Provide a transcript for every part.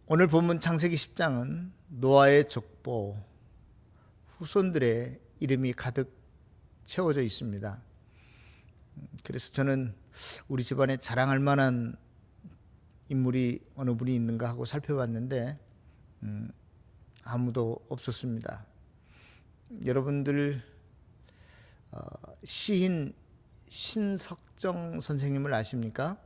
오늘 본문 창세기 10장은 노아의 족보, 후손들의 이름이 가득 채워져 있습니다. 그래서 저는 우리 집안에 자랑할 만한 인물이 어느 분이 있는가 하고 살펴봤는데 아무도 없었습니다. 여러분들 시인 신석정 선생님을 아십니까?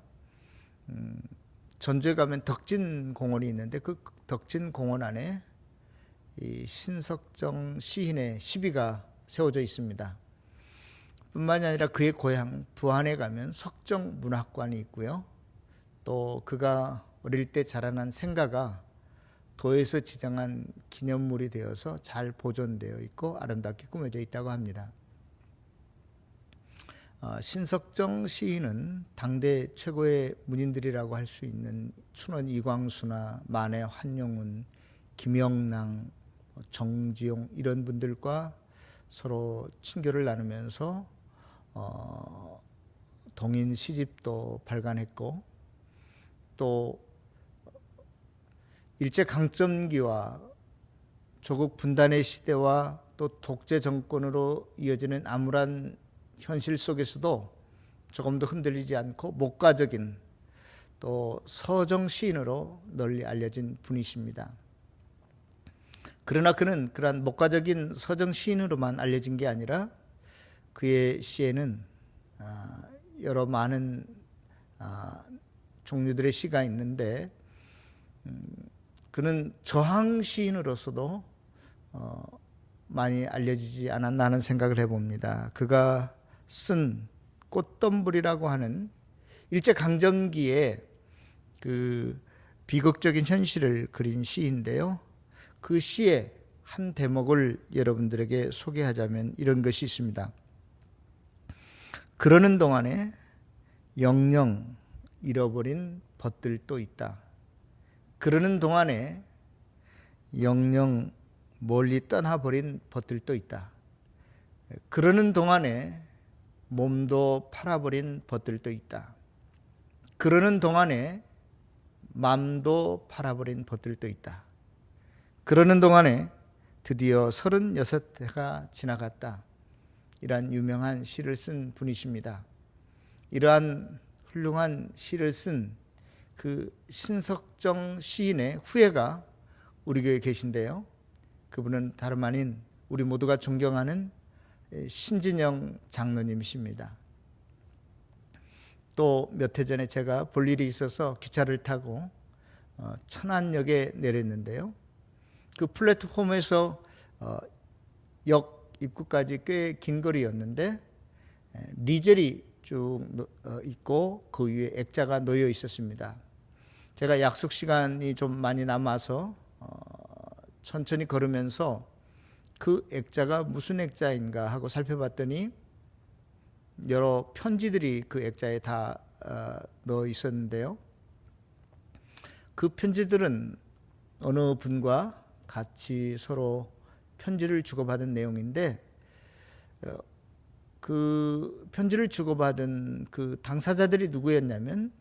전주에 가면 덕진공원이 있는데 그 덕진공원 안에 이 신석정 시인의 시비가 세워져 있습니다. 뿐만이 아니라 그의 고향 부안에 가면 석정문학관이 있고요. 또 그가 어릴 때 자라난 생가가 도에서 지정한 기념물이 되어서 잘 보존되어 있고 아름답게 꾸며져 있다고 합니다. 신석정 시인은 당대 최고의 문인들이라고 할 수 있는 춘원 이광수나 만해 환용운, 김영랑, 정지용 이런 분들과 서로 친교를 나누면서 동인 시집도 발간했고 또 일제강점기와 조국 분단의 시대와 또 독재 정권으로 이어지는 암울한 현실 속에서도 조금도 흔들리지 않고 목가적인 또 서정 시인으로 널리 알려진 분이십니다. 그러나 그는 그러한 목가적인 서정 시인으로만 알려진 게 아니라 그의 시에는 여러 많은 종류들의 시가 있는데 그는 저항 시인으로서도 많이 알려지지 않았나 하는 생각을 해봅니다. 그가 쓴 꽃덤불이라고 하는 일제강점기에 그 비극적인 현실을 그린 시인데요. 그 시의 한 대목을 여러분들에게 소개하자면 이런 것이 있습니다. 그러는 동안에 영영 잃어버린 벗들도 있다. 그러는 동안에 영영 멀리 떠나버린 벗들도 있다. 그러는 동안에 몸도 팔아버린 벗들도 있다. 그러는 동안에 맘도 팔아버린 벗들도 있다. 그러는 동안에 드디어 36해가 지나갔다. 이러한 유명한 시를 쓴 분이십니다. 이러한 훌륭한 시를 쓴 그 신석정 시인의 후예가 우리 교회에 계신데요. 그분은 다름 아닌 우리 모두가 존경하는 신진영 장로님이십니다. 또 몇 해 전에 제가 볼 일이 있어서 기차를 타고 천안역에 내렸는데요. 그 플랫폼에서 역 입구까지 꽤 긴 거리였는데 리젤이 쭉 있고 그 위에 액자가 놓여 있었습니다. 제가 약속 시간이 좀 많이 남아서 천천히 걸으면서 그 액자가 무슨 액자인가 하고 살펴봤더니 여러 편지들이 그 액자에 다 넣어 있었는데요. 그 편지들은 어느 분과 같이 서로 편지를 주고받은 내용인데 그 편지를 주고받은 그 당사자들이 누구였냐면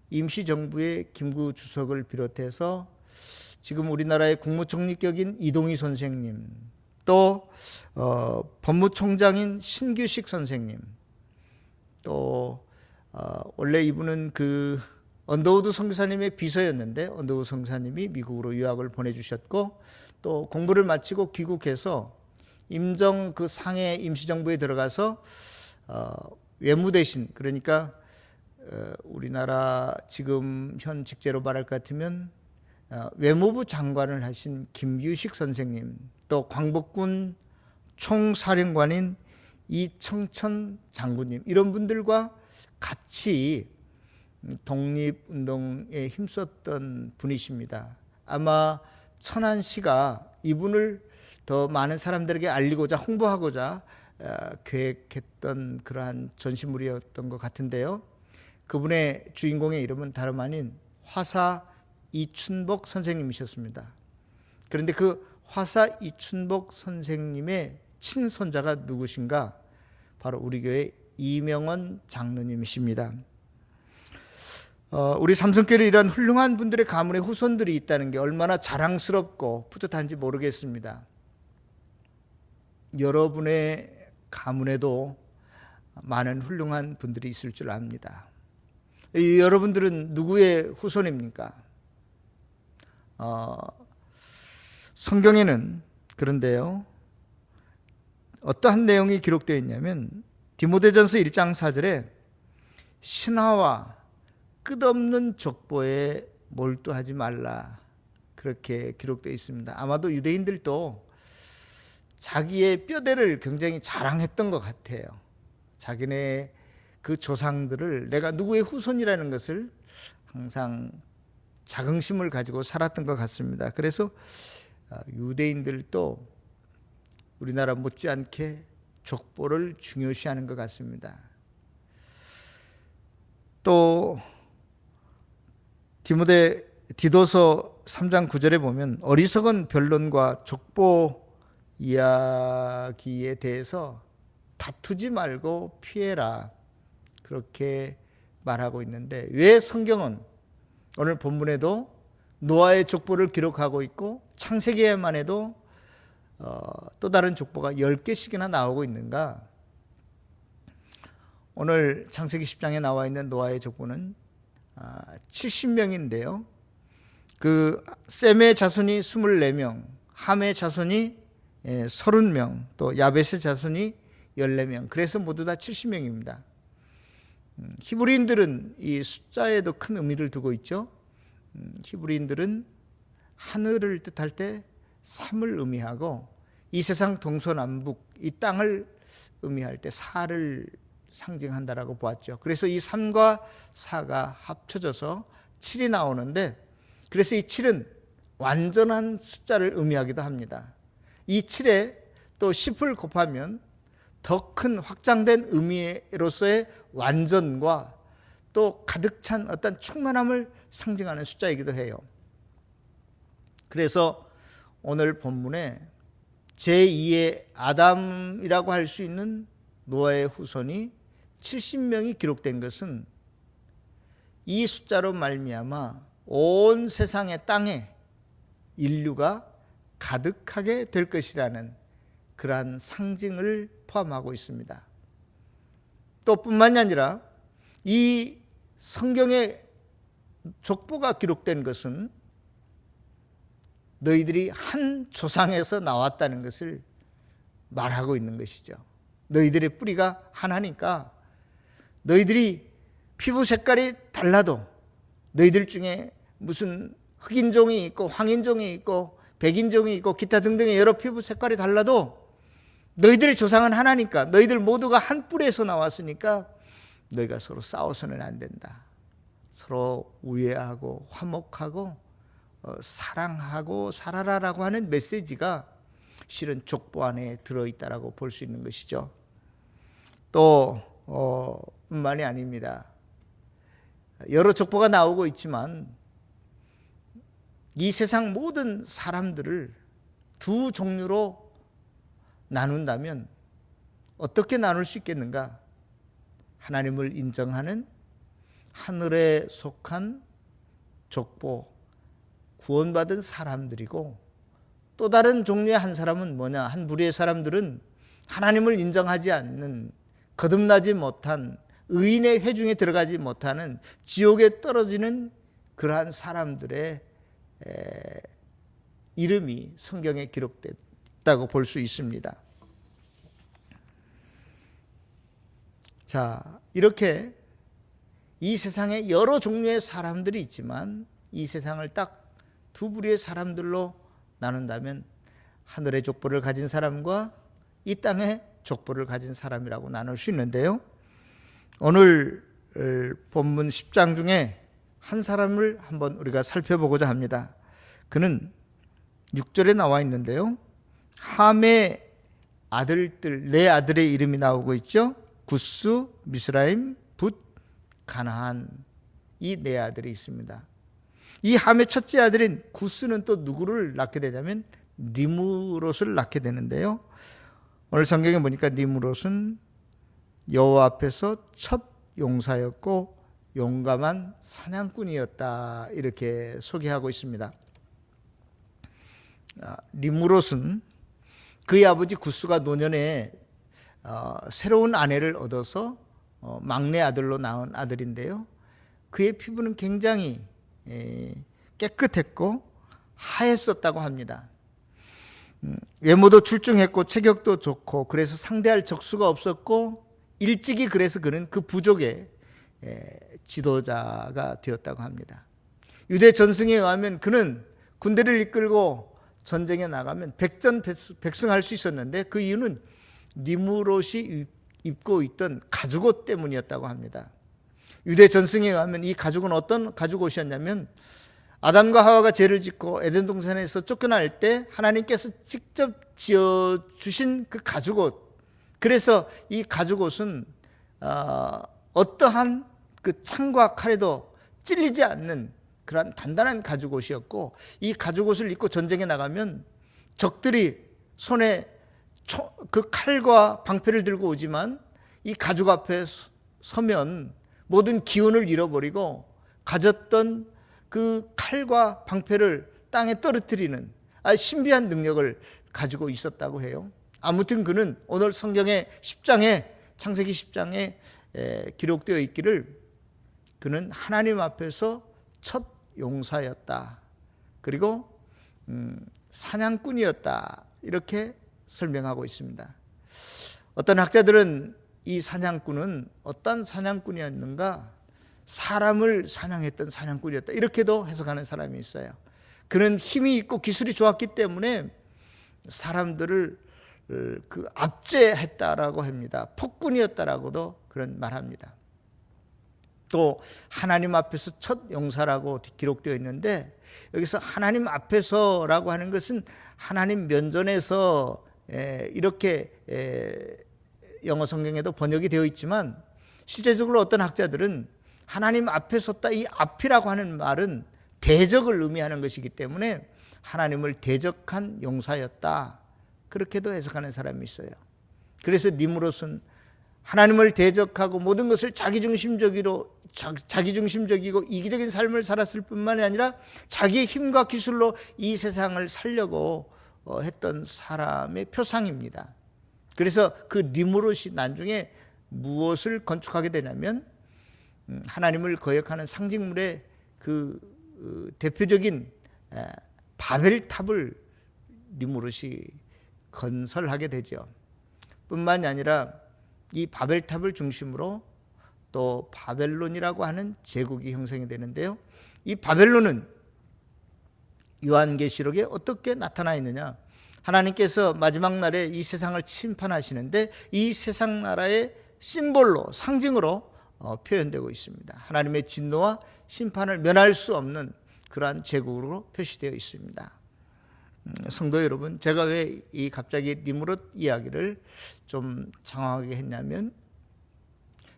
임시정부의 김구 주석을 비롯해서 지금 우리나라의 국무총리격인 이동희 선생님, 또 법무총장인 신규식 선생님, 또 원래 이분은 그 언더우드 선교사님의 비서였는데 언더우드 선교사님이 미국으로 유학을 보내주셨고 또 공부를 마치고 귀국해서 임정 그 상해 임시정부에 들어가서 외무대신, 그러니까 우리나라 지금 현 직제로 말할 것 같으면 외무부 장관을 하신 김유식 선생님, 또 광복군 총사령관인 이청천 장군님, 이런 분들과 같이 독립운동에 힘썼던 분이십니다. 아마 천안시가 이분을 더 많은 사람들에게 알리고자 홍보하고자 계획했던 그러한 전시물이었던 것 같은데요. 그분의 주인공의 이름은 다름 아닌 화사 이춘복 선생님이셨습니다. 그런데 그 화사 이춘복 선생님의 친손자가 누구신가? 바로 우리 교회 이명원 장로님이십니다. 우리 삼성교회 이런 훌륭한 분들의 가문의 후손들이 있다는 게 얼마나 자랑스럽고 뿌듯한지 모르겠습니다. 여러분의 가문에도 많은 훌륭한 분들이 있을 줄 압니다. 여러분들은 누구의 후손입니까? 성경에는 그런데요, 어떠한 내용이 기록되어 있냐면 디모데전서 1장 4절에 신하와 끝없는 족보에 몰두하지 말라, 그렇게 기록되어 있습니다. 아마도 유대인들도 자기의 뼈대를 굉장히 자랑했던 것 같아요. 자기네 그 조상들을, 내가 누구의 후손이라는 것을 항상 자긍심을 가지고 살았던 것 같습니다. 그래서 유대인들도 우리나라 못지않게 족보를 중요시하는 것 같습니다. 또 디도서 3장 9절에 보면 어리석은 변론과 족보 이야기에 대해서 다투지 말고 피해라, 그렇게 말하고 있는데, 왜 성경은 오늘 본문에도 노아의 족보를 기록하고 있고 창세기에만 해도 또 다른 족보가 10개씩이나 나오고 있는가? 오늘 창세기 10장에 나와 있는 노아의 족보는 70명인데요. 그 셈의 자손이 24명, 함의 자손이 30명, 또 야벳의 자손이 14명, 그래서 모두 다 70명입니다. 히브리인들은 이 숫자에도 큰 의미를 두고 있죠. 히브리인들은 하늘을 뜻할 때 3을 의미하고, 이 세상 동서남북 이 땅을 의미할 때 4를 상징한다라고 보았죠. 그래서 이 3과 4가 합쳐져서 7이 나오는데, 그래서 이 7은 완전한 숫자를 의미하기도 합니다. 이 7에 또 10을 곱하면 더 큰 확장된 의미로서의 완전과 또 가득 찬 어떤 충만함을 상징하는 숫자이기도 해요. 그래서 오늘 본문에 제2의 아담이라고 할 수 있는 노아의 후손이 70명이 기록된 것은 이 숫자로 말미암아 온 세상의 땅에 인류가 가득하게 될 것이라는 그러한 상징을 포함하고 있습니다. 또 뿐만이 아니라 이 성경의 족보가 기록된 것은 너희들이 한 조상에서 나왔다는 것을 말하고 있는 것이죠. 너희들의 뿌리가 하나니까 너희들이 피부 색깔이 달라도, 너희들 중에 무슨 흑인종이 있고 황인종이 있고 백인종이 있고 기타 등등의 여러 피부 색깔이 달라도 너희들의 조상은 하나니까, 너희들 모두가 한 뿌리에서 나왔으니까 너희가 서로 싸워서는 안 된다. 서로 우애하고 화목하고 사랑하고 살아라라고 하는 메시지가 실은 족보 안에 들어있다라고 볼 수 있는 것이죠. 또 뿐만이 아닙니다. 여러 족보가 나오고 있지만 이 세상 모든 사람들을 두 종류로 나눈다면 어떻게 나눌 수 있겠는가? 하나님을 인정하는 하늘에 속한 족보, 구원받은 사람들이고, 또 다른 종류의 한 사람은 뭐냐? 한 부류의 사람들은 하나님을 인정하지 않는, 거듭나지 못한, 의인의 회중에 들어가지 못하는 지옥에 떨어지는 그러한 사람들의 이름이 성경에 기록됐다고 볼 수 있습니다. 자, 이렇게 이 세상에 여러 종류의 사람들이 있지만 이 세상을 딱 두 부류의 사람들로 나눈다면 하늘의 족보를 가진 사람과 이 땅의 족보를 가진 사람이라고 나눌 수 있는데요. 오늘 본문 10장 중에 한 사람을 한번 우리가 살펴보고자 합니다. 그는 6절에 나와 있는데요. 함의 아들들, 네 아들의 이름이 나오고 있죠. 구스, 미스라임, 붓, 가나안, 이 네 아들이 있습니다. 이 함의 첫째 아들인 구스는 또 누구를 낳게 되냐면 니므롯을 낳게 되는데요. 오늘 성경에 보니까 니므롯은 여호와 앞에서 첫 용사였고 용감한 사냥꾼이었다, 이렇게 소개하고 있습니다. 리무롯은 그의 아버지 구스가 노년에 새로운 아내를 얻어서 막내 아들로 낳은 아들인데요, 그의 피부는 굉장히 깨끗했고 하였었다고 합니다. 외모도 출중했고 체격도 좋고, 그래서 상대할 적수가 없었고, 일찍이 그래서 그는 그 부족의 지도자가 되었다고 합니다. 유대 전승에 의하면 그는 군대를 이끌고 전쟁에 나가면 백전백승할 수 있었는데, 그 이유는 니무롯이 입고 있던 가죽옷 때문이었다고 합니다. 유대 전승에 의하면 이 가죽은 어떤 가죽옷이었냐면, 아담과 하와가 죄를 짓고 에덴 동산에서 쫓겨날 때 하나님께서 직접 지어주신 그 가죽옷, 그래서 이 가죽옷은 어떠한 그 창과 칼에도 찔리지 않는 그런 단단한 가죽옷이었고, 이 가죽옷을 입고 전쟁에 나가면 적들이 손에 그 칼과 방패를 들고 오지만 이 가죽 앞에 서면 모든 기운을 잃어버리고 가졌던 그 칼과 방패를 땅에 떨어뜨리는 신비한 능력을 가지고 있었다고 해요. 아무튼 그는 오늘 성경의 10장에, 창세기 10장에 기록되어 있기를, 그는 하나님 앞에서 첫 용사였다, 그리고 사냥꾼이었다, 이렇게 설명하고 있습니다. 어떤 학자들은 이 사냥꾼은 어떤 사냥꾼이었는가, 사람을 사냥했던 사냥꾼이었다, 이렇게도 해석하는 사람이 있어요. 그는 힘이 있고 기술이 좋았기 때문에 사람들을 그 압제했다라고 합니다. 폭군이었다라고도 그런 말합니다. 또 하나님 앞에서 첫 용사라고 기록되어 있는데, 여기서 하나님 앞에서라고 하는 것은 하나님 면전에서 이렇게 영어 성경에도 번역이 되어 있지만, 실제적으로 어떤 학자들은 하나님 앞에 섰다, 이 앞이라고 하는 말은 대적을 의미하는 것이기 때문에 하나님을 대적한 용사였다, 그렇게도 해석하는 사람이 있어요. 그래서 니무롯은 하나님을 대적하고 모든 것을 자기중심적이고 이기적인 삶을 살았을 뿐만이 아니라 자기의 힘과 기술로 이 세상을 살려고 했던 사람의 표상입니다. 그래서 그 니무롯이 나중에 무엇을 건축하게 되냐면, 하나님을 거역하는 상징물의 그 대표적인 바벨탑을 니무롯이 건설하게 되죠. 뿐만이 아니라 이 바벨탑을 중심으로 또 바벨론이라고 하는 제국이 형성이 되는데요, 이 바벨론은 요한계시록에 어떻게 나타나 있느냐, 하나님께서 마지막 날에 이 세상을 심판하시는데 이 세상 나라의 심볼로, 상징으로 표현되고 있습니다. 하나님의 진노와 심판을 면할 수 없는 그러한 제국으로 표시되어 있습니다. 성도 여러분, 제가 왜 이 갑자기 니무롯 이야기를 좀 장황하게 했냐면,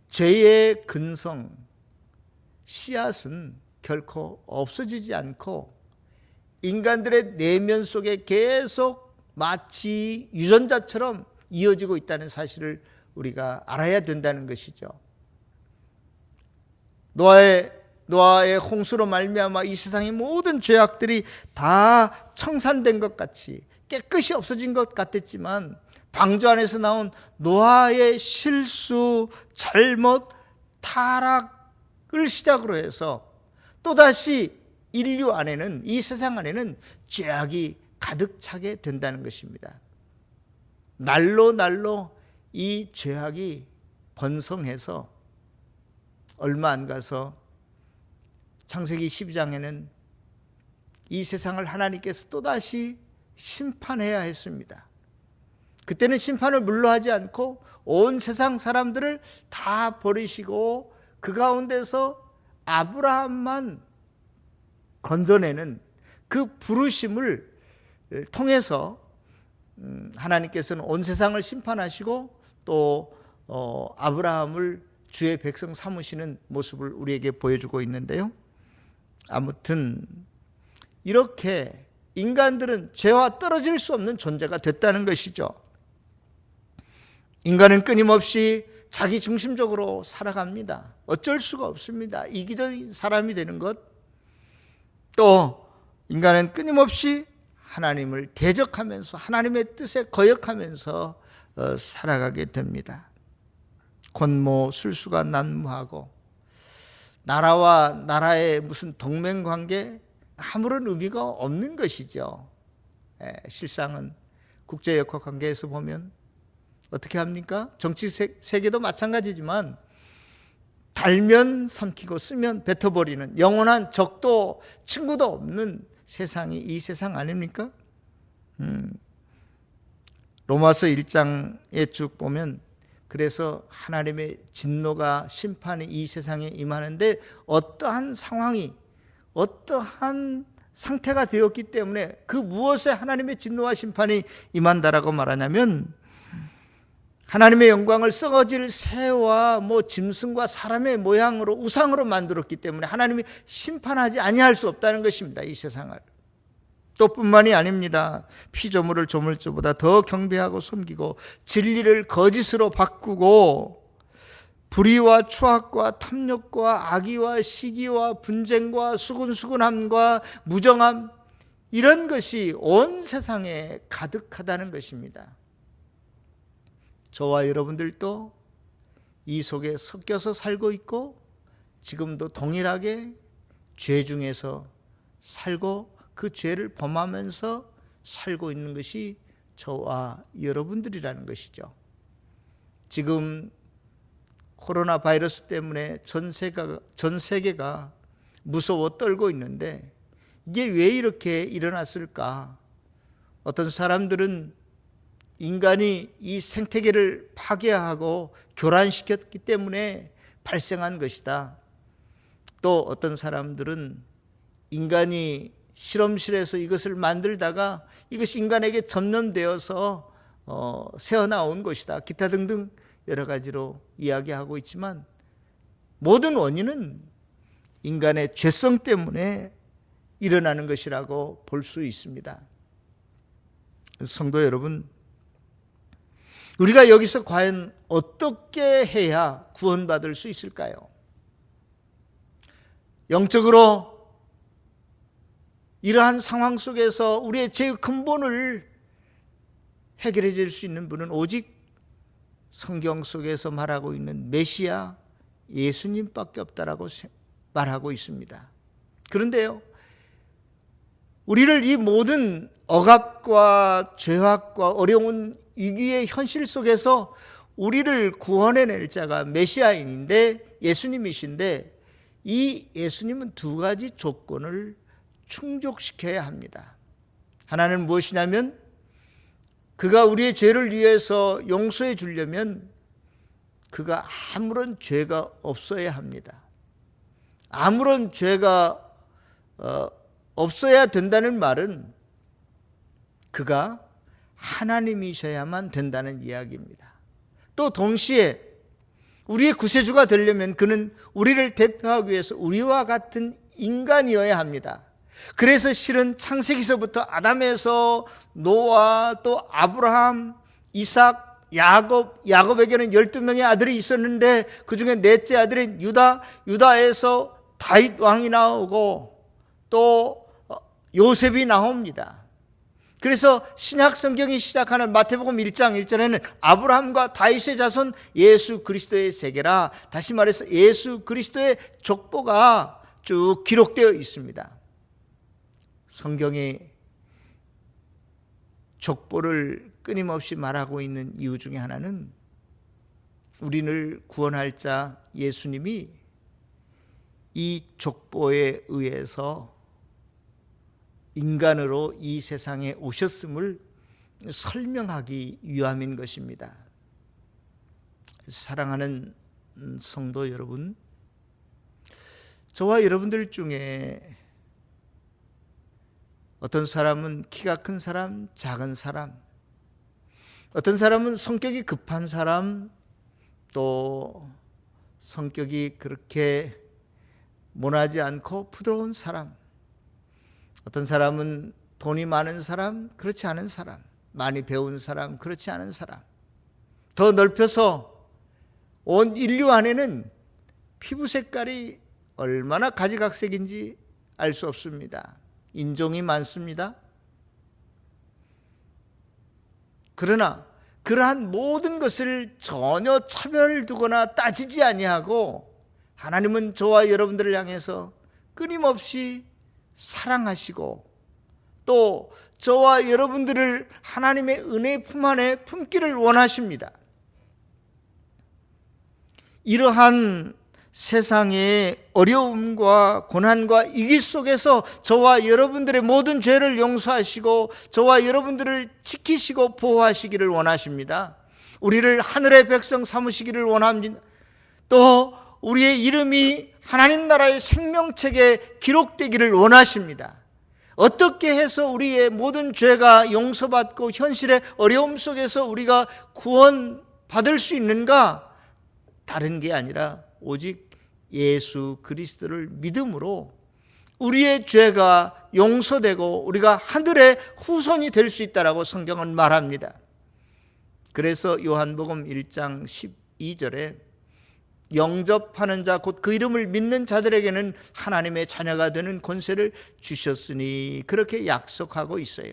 죄의 근성, 씨앗은 결코 없어지지 않고 인간들의 내면 속에 계속 마치 유전자처럼 이어지고 있다는 사실을 우리가 알아야 된다는 것이죠. 노아의 홍수로 말미암아 이 세상의 모든 죄악들이 다 청산된 것 같이 깨끗이 없어진 것 같았지만, 방주 안에서 나온 노아의 실수, 잘못, 타락을 시작으로 해서 또다시 인류 안에는, 이 세상 안에는 죄악이 가득 차게 된다는 것입니다. 날로 이 죄악이 번성해서 얼마 안 가서 창세기 12장에는 이 세상을 하나님께서 또다시 심판해야 했습니다. 그때는 심판을 물러하지 않고 온 세상 사람들을 다 버리시고 그 가운데서 아브라함만 건져내는 그 부르심을 통해서 하나님께서는 온 세상을 심판하시고 또 아브라함을 주의 백성 삼으시는 모습을 우리에게 보여주고 있는데요. 아무튼 이렇게 인간들은 죄와 떨어질 수 없는 존재가 됐다는 것이죠. 인간은 끊임없이 자기 중심적으로 살아갑니다. 어쩔 수가 없습니다. 이기적인 사람이 되는 것. 또 인간은 끊임없이 하나님을 대적하면서 하나님의 뜻에 거역하면서 살아가게 됩니다. 권모술수가 난무하고 나라와 나라의 무슨 동맹관계 아무런 의미가 없는 것이죠. 실상은 국제역학관계에서 보면 어떻게 합니까? 정치 세계도 마찬가지지만 달면 삼키고 쓰면 뱉어버리는 영원한 적도 친구도 없는 세상이 이 세상 아닙니까? 로마서 1장에 쭉 보면 그래서 하나님의 진노가 심판이 이 세상에 임하는데 어떠한 상황이 어떠한 상태가 되었기 때문에 그 무엇에 하나님의 진노와 심판이 임한다라고 말하냐면 하나님의 영광을 썩어질 새와 짐승과 사람의 모양으로 우상으로 만들었기 때문에 하나님이 심판하지 아니할 수 없다는 것입니다. 이 세상을. 또 뿐만이 아닙니다. 피조물을 조물주보다 더 경배하고 섬기고 진리를 거짓으로 바꾸고 불의와 추악과 탐욕과 악의와 시기와 분쟁과 수근수근함과 무정함 이런 것이 온 세상에 가득하다는 것입니다. 저와 여러분들도 이 속에 섞여서 살고 있고 지금도 동일하게 죄 중에서 살고 그 죄를 범하면서 살고 있는 것이 저와 여러분들이라는 것이죠. 지금 코로나 바이러스 때문에 전 세계가 무서워 떨고 있는데 이게 왜 이렇게 일어났을까? 어떤 사람들은 인간이 이 생태계를 파괴하고 교란시켰기 때문에 발생한 것이다. 또 어떤 사람들은 인간이 실험실에서 이것을 만들다가 이것이 인간에게 전염되어서 새어나온 것이다. 기타 등등 여러 가지로 이야기하고 있지만 모든 원인은 인간의 죄성 때문에 일어나는 것이라고 볼 수 있습니다. 성도 여러분, 우리가 여기서 과연 어떻게 해야 구원받을 수 있을까요? 영적으로 이러한 상황 속에서 우리의 죄의 근본을 해결해 줄 수 있는 분은 오직 성경 속에서 말하고 있는 메시아 예수님밖에 없다라고 말하고 있습니다. 그런데요, 우리를 이 모든 억압과 죄악과 어려운 위기의 현실 속에서 우리를 구원해낼 자가 메시아인인데 예수님이신데 이 예수님은 두 가지 조건을 충족시켜야 합니다. 하나는 무엇이냐면 그가 우리의 죄를 위해서 용서해 주려면 그가 아무런 죄가 없어야 합니다. 아무런 죄가 없어야 된다는 말은 그가 하나님이셔야만 된다는 이야기입니다. 또 동시에 우리의 구세주가 되려면 그는 우리를 대표하기 위해서 우리와 같은 인간이어야 합니다. 그래서 실은 창세기서부터 아담에서 노아 또 아브라함, 이삭, 야곱에게는 12명의 아들이 있었는데 그 중에 넷째 아들인 유다에서 다윗 왕이 나오고 또 요셉이 나옵니다. 그래서 신약 성경이 시작하는 마태복음 1장 1절에는 아브라함과 다윗의 자손 예수 그리스도의 세계라, 다시 말해서 예수 그리스도의 족보가 쭉 기록되어 있습니다. 성경이 족보를 끊임없이 말하고 있는 이유 중에 하나는 우리를 구원할 자 예수님이 이 족보에 의해서 인간으로 이 세상에 오셨음을 설명하기 위함인 것입니다. 사랑하는 성도 여러분, 저와 여러분들 중에 어떤 사람은 키가 큰 사람, 작은 사람, 어떤 사람은 성격이 급한 사람, 또 성격이 그렇게 모나지 않고 부드러운 사람, 어떤 사람은 돈이 많은 사람, 그렇지 않은 사람, 많이 배운 사람, 그렇지 않은 사람, 더 넓혀서 온 인류 안에는 피부 색깔이 얼마나 가지각색인지 알 수 없습니다. 인종이 많습니다. 그러나 그러한 모든 것을 전혀 차별을 두거나 따지지 아니하고 하나님은 저와 여러분들을 향해서 끊임없이 사랑하시고 또 저와 여러분들을 하나님의 은혜 품 안에 품기를 원하십니다. 이러한 세상의 어려움과 고난과 위기 속에서 저와 여러분들의 모든 죄를 용서하시고 저와 여러분들을 지키시고 보호하시기를 원하십니다. 우리를 하늘의 백성 삼으시기를 원합니다. 또 우리의 이름이 하나님 나라의 생명책에 기록되기를 원하십니다. 어떻게 해서 우리의 모든 죄가 용서받고 현실의 어려움 속에서 우리가 구원받을 수 있는가? 다른 게 아니라 오직 예수 그리스도를 믿음으로 우리의 죄가 용서되고 우리가 하늘의 후손이 될 수 있다라고 성경은 말합니다. 그래서 요한복음 1장 12절에 영접하는 자 곧 그 이름을 믿는 자들에게는 하나님의 자녀가 되는 권세를 주셨으니 그렇게 약속하고 있어요.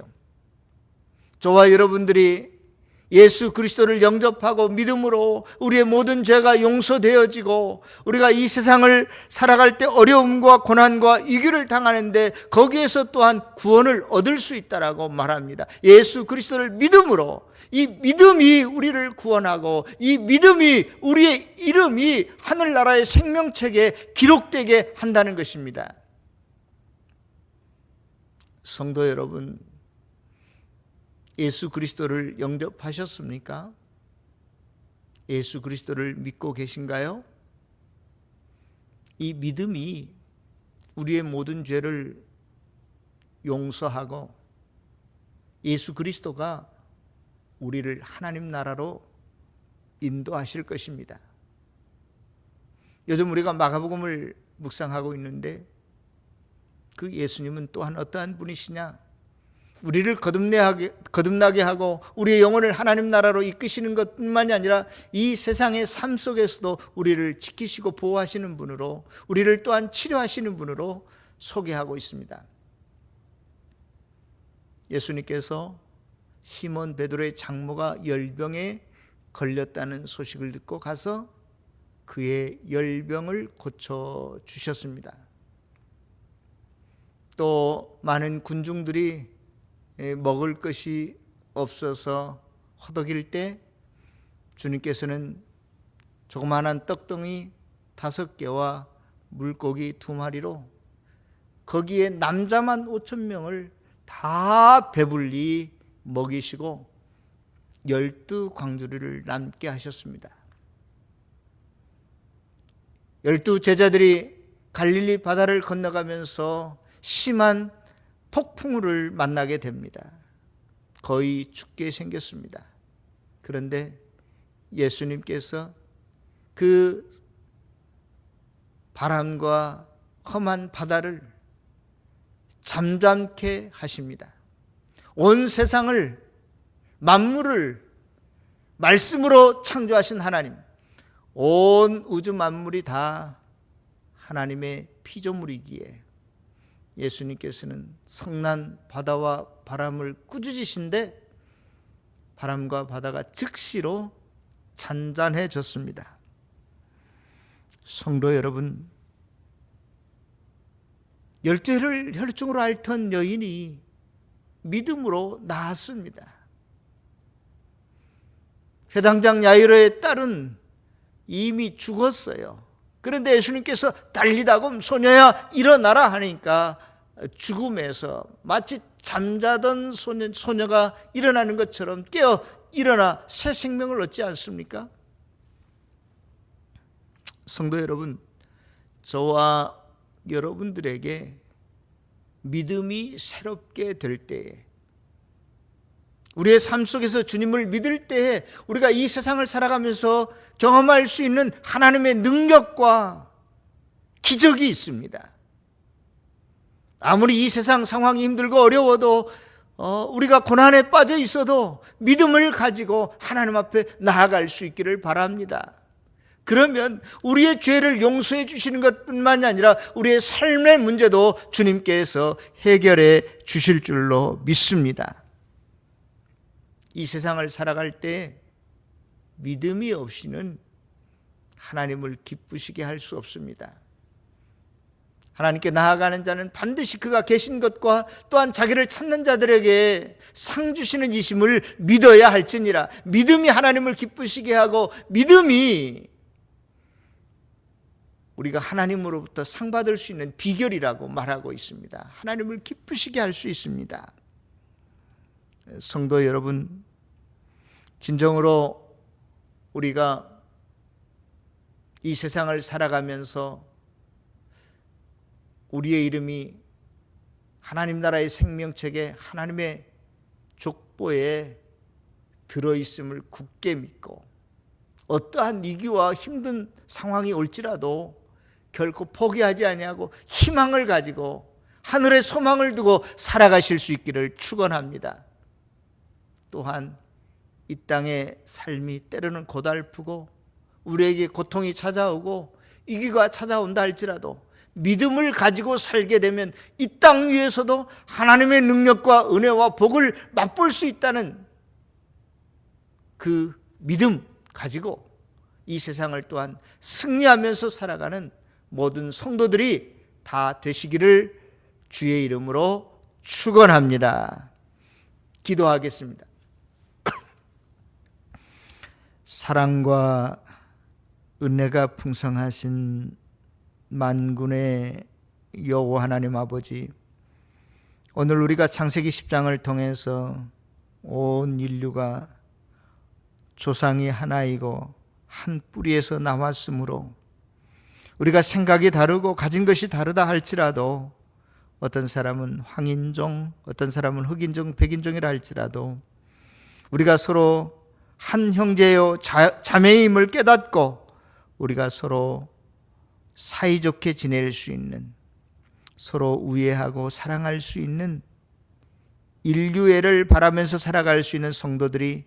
저와 여러분들이 예수 그리스도를 영접하고 믿음으로 우리의 모든 죄가 용서되어지고 우리가 이 세상을 살아갈 때 어려움과 고난과 위기를 당하는데 거기에서 또한 구원을 얻을 수 있다라고 말합니다. 예수 그리스도를 믿음으로 이 믿음이 우리를 구원하고 이 믿음이 우리의 이름이 하늘나라의 생명책에 기록되게 한다는 것입니다. 성도 여러분, 예수 그리스도를 영접하셨습니까? 예수 그리스도를 믿고 계신가요? 이 믿음이 우리의 모든 죄를 용서하고 예수 그리스도가 우리를 하나님 나라로 인도하실 것입니다. 요즘 우리가 마가복음을 묵상하고 있는데 그 예수님은 또한 어떠한 분이시냐? 우리를 거듭나게 하고 우리의 영혼을 하나님 나라로 이끄시는 것뿐만이 아니라 이 세상의 삶 속에서도 우리를 지키시고 보호하시는 분으로 우리를 또한 치료하시는 분으로 소개하고 있습니다. 예수님께서 시몬 베드로의 장모가 열병에 걸렸다는 소식을 듣고 가서 그의 열병을 고쳐주셨습니다. 또 많은 군중들이 먹을 것이 없어서 허덕일 때 주님께서는 조그마한 떡덩이 5개와 물고기 2마리로 거기에 남자만 5,000명을 다 배불리 먹이시고 12광주리를 남게 하셨습니다. 12제자들이 갈릴리 바다를 건너가면서 심한 폭풍우를 만나게 됩니다. 거의 죽게 생겼습니다. 그런데 예수님께서 그 바람과 험한 바다를 잠잠케 하십니다. 온 세상을 만물을 말씀으로 창조하신 하나님, 온 우주 만물이 다 하나님의 피조물이기에 예수님께서는 성난 바다와 바람을 꾸짖으신데 바람과 바다가 즉시로 잔잔해졌습니다. 성도 여러분, 열죄를 혈중으로 앓던 여인이 믿음으로 나았습니다. 회당장 야이로의 딸은 이미 죽었어요. 그런데 예수님께서 달리다금 소녀야 일어나라 하니까 죽음에서 마치 잠자던 소녀가 일어나는 것처럼 깨어 일어나 새 생명을 얻지 않습니까? 성도 여러분, 저와 여러분들에게 믿음이 새롭게 될 때에, 우리의 삶 속에서 주님을 믿을 때에 우리가 이 세상을 살아가면서 경험할 수 있는 하나님의 능력과 기적이 있습니다. 아무리 이 세상 상황이 힘들고 어려워도 우리가 고난에 빠져 있어도 믿음을 가지고 하나님 앞에 나아갈 수 있기를 바랍니다. 그러면 우리의 죄를 용서해 주시는 것뿐만이 아니라 우리의 삶의 문제도 주님께서 해결해 주실 줄로 믿습니다. 이 세상을 살아갈 때 믿음이 없이는 하나님을 기쁘시게 할 수 없습니다. 하나님께 나아가는 자는 반드시 그가 계신 것과 또한 자기를 찾는 자들에게 상 주시는 이심을 믿어야 할지니라. 믿음이 하나님을 기쁘시게 하고 믿음이 우리가 하나님으로부터 상 받을 수 있는 비결이라고 말하고 있습니다. 하나님을 기쁘시게 할 수 있습니다. 성도 여러분, 진정으로 우리가 이 세상을 살아가면서 우리의 이름이 하나님 나라의 생명책에 하나님의 족보에 들어있음을 굳게 믿고 어떠한 위기와 힘든 상황이 올지라도 결코 포기하지 아니하고 희망을 가지고 하늘에 소망을 두고 살아가실 수 있기를 축원합니다. 또한 이 땅의 삶이 때로는 고달프고 우리에게 고통이 찾아오고 위기가 찾아온다 할지라도 믿음을 가지고 살게 되면 이 땅 위에서도 하나님의 능력과 은혜와 복을 맛볼 수 있다는 그 믿음 가지고 이 세상을 또한 승리하면서 살아가는 모든 성도들이 다 되시기를 주의 이름으로 축원합니다. 기도하겠습니다. 사랑과 은혜가 풍성하신 만군의 여호와 하나님 아버지, 오늘 우리가 창세기 10장을 통해서 온 인류가 조상이 하나이고 한 뿌리에서 나왔으므로 우리가 생각이 다르고 가진 것이 다르다 할지라도 어떤 사람은 황인종, 어떤 사람은 흑인종, 백인종이라 할지라도 우리가 서로 한 형제요 자매임을 깨닫고 우리가 서로 사이좋게 지낼 수 있는, 서로 우애하고 사랑할 수 있는 인류애를 바라면서 살아갈 수 있는 성도들이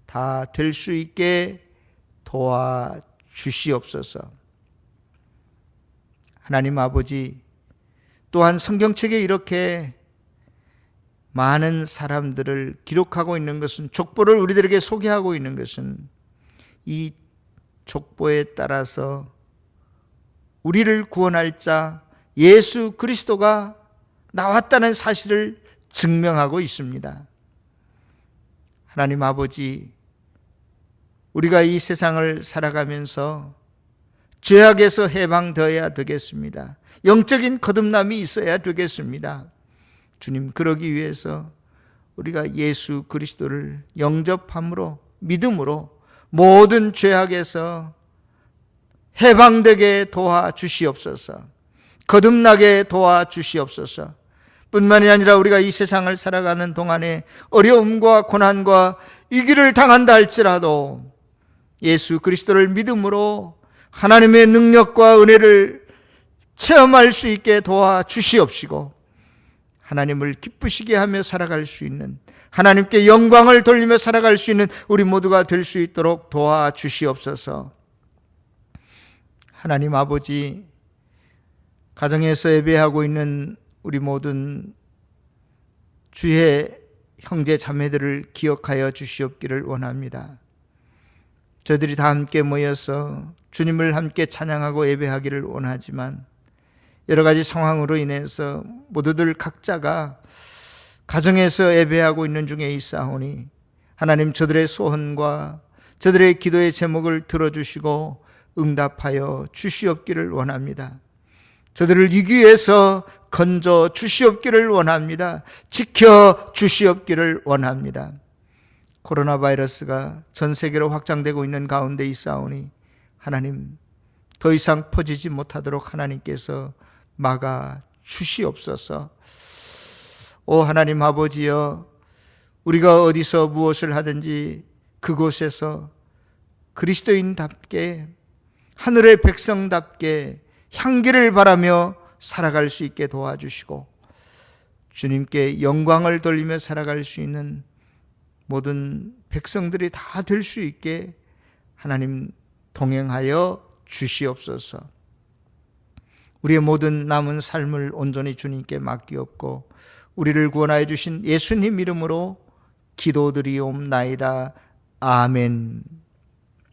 다 될 수 있게 도와주시옵소서. 하나님 아버지, 또한 성경책에 이렇게 많은 사람들을 기록하고 있는 것은, 족보를 우리들에게 소개하고 있는 것은 이 족보에 따라서 우리를 구원할 자 예수 그리스도가 나왔다는 사실을 증명하고 있습니다. 하나님 아버지, 우리가 이 세상을 살아가면서 죄악에서 해방되어야 되겠습니다. 영적인 거듭남이 있어야 되겠습니다. 주님, 그러기 위해서 우리가 예수 그리스도를 영접함으로, 믿음으로 모든 죄악에서 해방되게 도와주시옵소서. 거듭나게 도와주시옵소서. 뿐만이 아니라 우리가 이 세상을 살아가는 동안에 어려움과 고난과 위기를 당한다 할지라도 예수 그리스도를 믿음으로 하나님의 능력과 은혜를 체험할 수 있게 도와주시옵시고, 하나님을 기쁘시게 하며 살아갈 수 있는, 하나님께 영광을 돌리며 살아갈 수 있는 우리 모두가 될 수 있도록 도와주시옵소서. 하나님 아버지, 가정에서 예배하고 있는 우리 모든 주의 형제 자매들을 기억하여 주시옵기를 원합니다. 저들이 다 함께 모여서 주님을 함께 찬양하고 예배하기를 원하지만 여러 가지 상황으로 인해서 모두들 각자가 가정에서 예배하고 있는 중에 있사오니 하나님, 저들의 소원과 저들의 기도의 제목을 들어주시고 응답하여 주시옵기를 원합니다. 저들을 위기에서 건져 주시옵기를 원합니다. 지켜 주시옵기를 원합니다. 코로나 바이러스가 전 세계로 확장되고 있는 가운데 있사오니 하나님, 더 이상 퍼지지 못하도록 하나님께서 막아 주시옵소서. 오 하나님 아버지여, 우리가 어디서 무엇을 하든지 그곳에서 그리스도인답게, 하늘의 백성답게 향기를 바라며 살아갈 수 있게 도와주시고, 주님께 영광을 돌리며 살아갈 수 있는 모든 백성들이 다 될 수 있게 하나님 동행하여 주시옵소서. 우리의 모든 남은 삶을 온전히 주님께 맡기옵고 우리를 구원하여 주신 예수님 이름으로 기도드리옵나이다. 아멘.